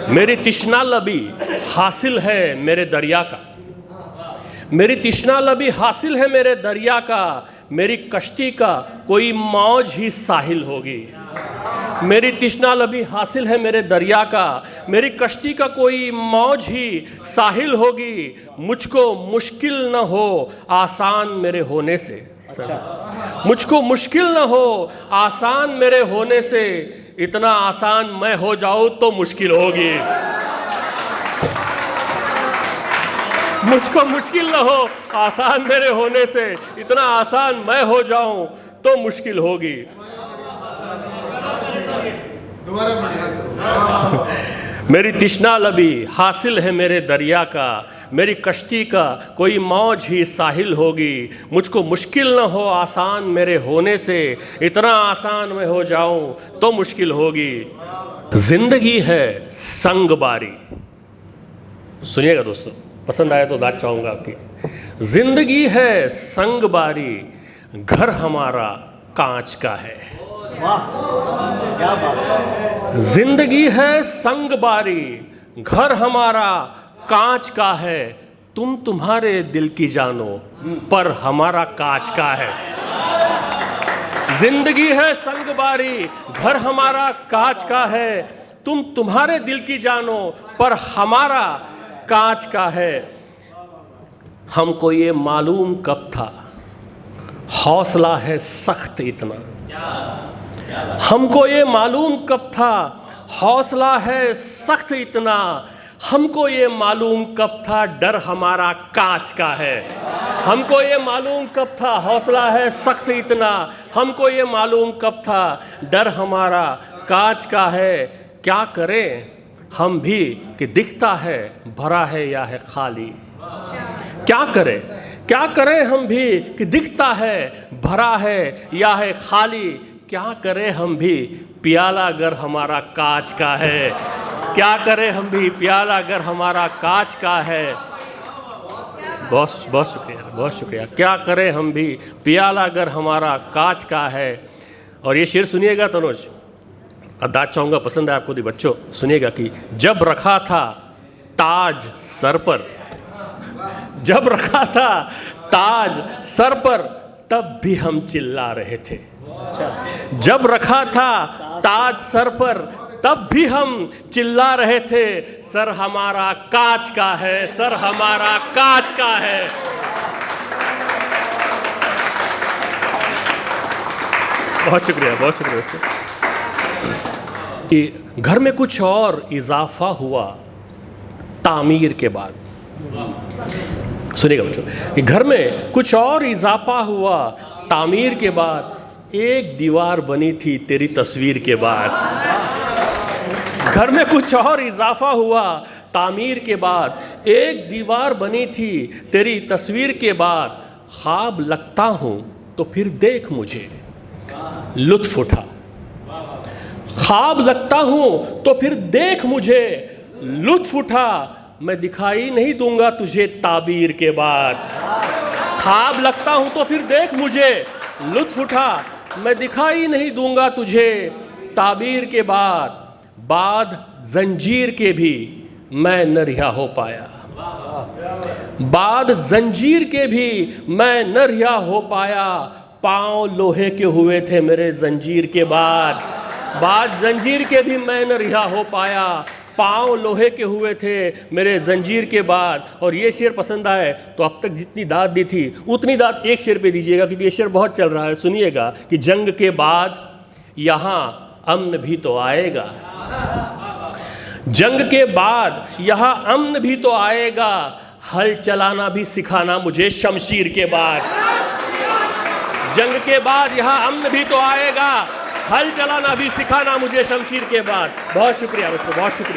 मेरी तृष्णा लबी हासिल है मेरे दरिया का, मेरी तृष्णा लबी हासिल है मेरे दरिया का, मेरी कश्ती का कोई मौज ही साहिल होगी। मेरी तृष्णा लबी हासिल है मेरे दरिया का, मेरी कश्ती का कोई मौज ही साहिल होगी। मुझको मुश्किल न हो आसान मेरे होने से, मुझको मुश्किल न हो आसान मेरे होने से, इतना आसान मैं हो जाऊं तो मुश्किल होगी। मुझको मुश्किल न हो आसान मेरे होने से, इतना आसान मैं हो जाऊं तो मुश्किल होगी। मेरी तृष्णा लबी हासिल है मेरे दरिया का, मेरी कश्ती का कोई मौज ही साहिल होगी। मुझको मुश्किल न हो आसान मेरे होने से, इतना आसान मैं हो जाऊं तो मुश्किल होगी। जिंदगी है संगबारी, सुनिएगा दोस्तों, पसंद आया तो दाद चाहूंगा आपकी। जिंदगी है संगबारी, घर हमारा कांच का है। क्या बात है। जिंदगी है संगबारी, घर हमारा कांच का है। तुम तुम्हारे दिल की जानो पर हमारा कांच का है। जिंदगी है संगबारी, घर हमारा कांच का है। तुम तुम्हारे दिल की जानो पर हमारा कांच का है। हमको ये मालूम कब था हौसला है सख्त इतना, हमको ये मालूम कब था हौसला है सख्त इतना, हमको ये मालूम कब था डर हमारा कांच का है। हमको ये मालूम कब था हौसला है सख्त इतना, हमको ये मालूम कब था डर हमारा कांच का है। क्या करें हम भी कि दिखता है भरा है या है खाली। क्या करें हम भी कि दिखता है भरा है या है खाली। क्या करें हम भी प्याला अगर हमारा कांच का है। क्या करें हम भी प्याला अगर हमारा कांच का है। बहुत बहुत शुक्रिया, बहुत शुक्रिया। क्या करें हम भी प्याला अगर हमारा कांच का है। और ये शेर सुनिएगा तनुज, दाद चाहूँगा पसंद है आपको दी बच्चों, सुनिएगा कि जब रखा था ताज सर पर, जब रखा था ताज सर पर तब भी हम चिल्ला रहे थे। जब रखा था ताज सर पर तब भी हम चिल्ला रहे थे। सर हमारा कांच का है, सर हमारा कांच का है। बहुत शुक्रिया, बहुत शुक्रिया दोस्तों। कि घर में कुछ और इजाफा हुआ तामीर के बाद, सुनिएगा बच्चों, कि घर में कुछ और इजाफा हुआ तामीर के बाद। एक दीवार बनी थी तेरी तस्वीर के बाद। घर में कुछ और इजाफा हुआ तामीर के बाद। एक दीवार बनी थी तेरी तस्वीर के बाद। ख्वाब लगता हूँ तो फिर देख मुझे लुत्फ उठा। ख्वाब लगता हूँ तो फिर देख मुझे लुत्फ उठा। मैं दिखाई नहीं दूंगा तुझे ताबीर के बाद। ख्वाब लगता हूँ तो फिर देख मुझे लुत्फ उठा। मैं दिखाई नहीं दूंगा तुझे ताबीर के बाद। बाद जंजीर के भी मैं न रिहा हो पाया। बाद जंजीर के भी मैं न रिहा हो पाया। पाँव लोहे के हुए थे मेरे जंजीर के बाद। बाद जंजीर के भी मैं न रिहा हो पाया। पाँव लोहे के हुए थे मेरे जंजीर के बाद। और ये शेर पसंद आए तो अब तक जितनी दाद दी थी उतनी दाद एक शेर पे दीजिएगा, क्योंकि ये शेर बहुत चल रहा है। सुनिएगा कि जंग के बाद यहाँ अमन भी तो आएगा। जंग के बाद यहाँ अमन भी तो आएगा। हल चलाना भी सिखाना मुझे शमशीर के बाद। जंग के बाद यहाँ अमन भी तो आएगा। हल चलाना भी सिखाना मुझे शमशीर के बाद। बहुत शुक्रिया दोस्तों, बहुत शुक्रिया।